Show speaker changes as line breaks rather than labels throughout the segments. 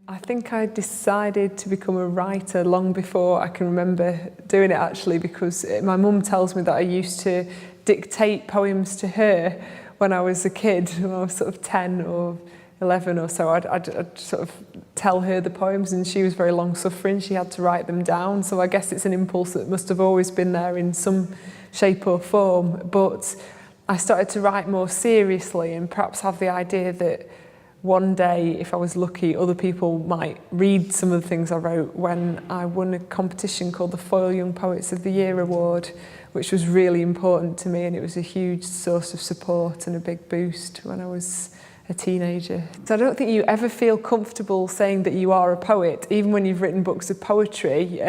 I think I decided to become a writer long before I can remember doing it, actually, because my mum tells me that I used to dictate poems to her when I was a kid, when I was sort of 10 or 11 or so. I'd sort of tell her the poems, and she was very long-suffering. She had to write them down, so I guess it's an impulse that must have always been there in some shape or form. But I started to write more seriously and perhaps have the idea that one day, if I was lucky, other people might read some of the things I wrote when I won a competition called the Foyle Young Poets of the Year Award, which was really important to me, and it was a huge source of support and a big boost when I was a teenager. So I don't think you ever feel comfortable saying that you are a poet, even when you've written books of poetry.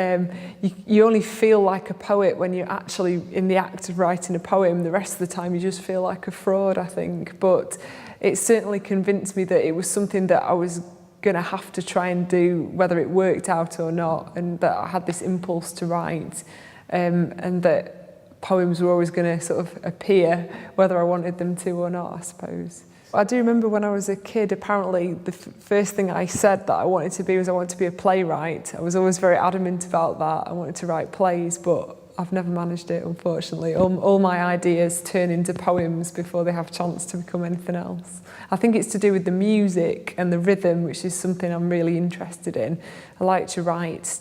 You only feel like a poet when you're actually in the act of writing a poem. The rest of the time you just feel like a fraud, I think. But it certainly convinced me that it was something that I was going to have to try and do, whether it worked out or not, and that I had this impulse to write, and that poems were always going to sort of appear, whether I wanted them to or not, I suppose. I do remember when I was a kid, apparently the first thing I said that I wanted to be was I wanted to be a playwright. I was always very adamant about that. I wanted to write plays, but I've never managed it, unfortunately. All my ideas turn into poems before they have a chance to become anything else. I think it's to do with the music and the rhythm, which is something I'm really interested in. I like to write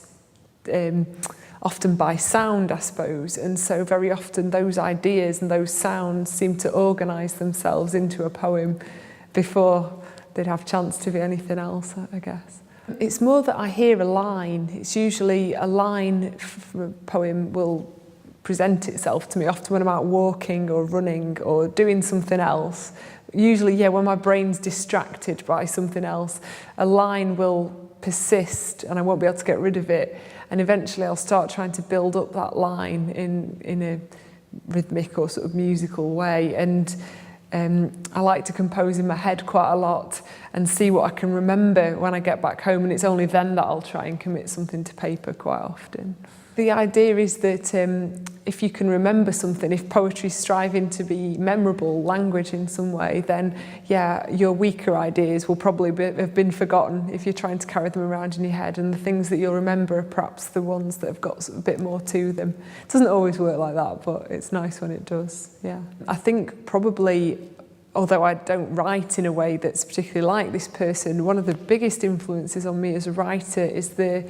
often by sound, I suppose, and so very often those ideas and those sounds seem to organise themselves into a poem before they'd have a chance to be anything else, I guess. It's more that I hear a line. It's usually a line from a poem will present itself to me, often when I'm out walking or running or doing something else. Usually, yeah, when my brain's distracted by something else, a line will persist and I won't be able to get rid of it. And eventually I'll start trying to build up that line in a rhythmic or sort of musical way. And I like to compose in my head quite a lot and see what I can remember when I get back home, and it's only then that I'll try and commit something to paper quite often. The idea is that if you can remember something, if poetry's striving to be memorable language in some way, then yeah, your weaker ideas will probably have been forgotten if you're trying to carry them around in your head, and the things that you'll remember are perhaps the ones that have got sort of a bit more to them. It doesn't always work like that, but it's nice when it does, yeah. I think probably, although I don't write in a way that's particularly like this person, one of the biggest influences on me as a writer is the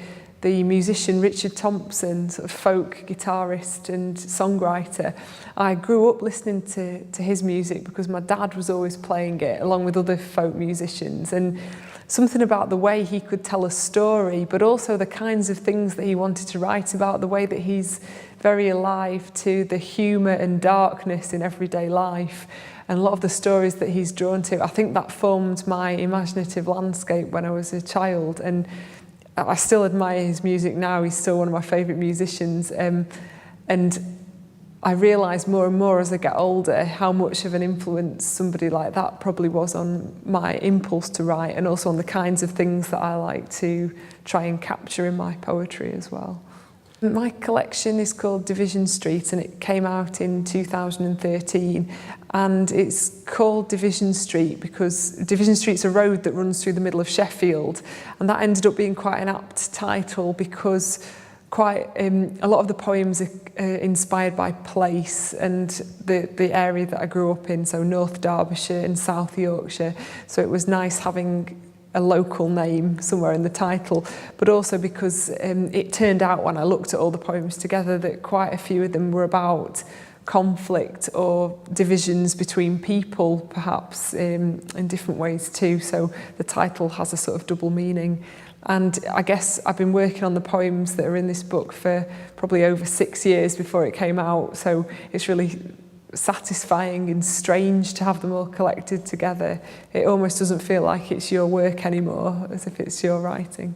musician Richard Thompson, sort of folk guitarist and songwriter. I grew up listening to his music because my dad was always playing it along with other folk musicians, and something about the way he could tell a story, but also the kinds of things that he wanted to write about, the way that he's very alive to the humour and darkness in everyday life, and a lot of the stories that he's drawn to. I think that formed my imaginative landscape when I was a child, and I still admire his music now. He's still one of my favourite musicians, and I realise more and more as I get older how much of an influence somebody like that probably was on my impulse to write, and also on the kinds of things that I like to try and capture in my poetry as well. My collection is called Division Street, and it came out in 2013, and it's called Division Street because Division Street's a road that runs through the middle of Sheffield, and that ended up being quite an apt title because quite a lot of the poems are inspired by place and the area that I grew up in, so North Derbyshire and South Yorkshire, so it was nice having a local name somewhere in the title, but also because it turned out when I looked at all the poems together that quite a few of them were about conflict or divisions between people, perhaps in different ways too, so the title has a sort of double meaning. And I guess I've been working on the poems that are in this book for probably over 6 years before it came out, so it's really satisfying and strange to have them all collected together. It almost doesn't feel like it's your work anymore, as if it's your writing.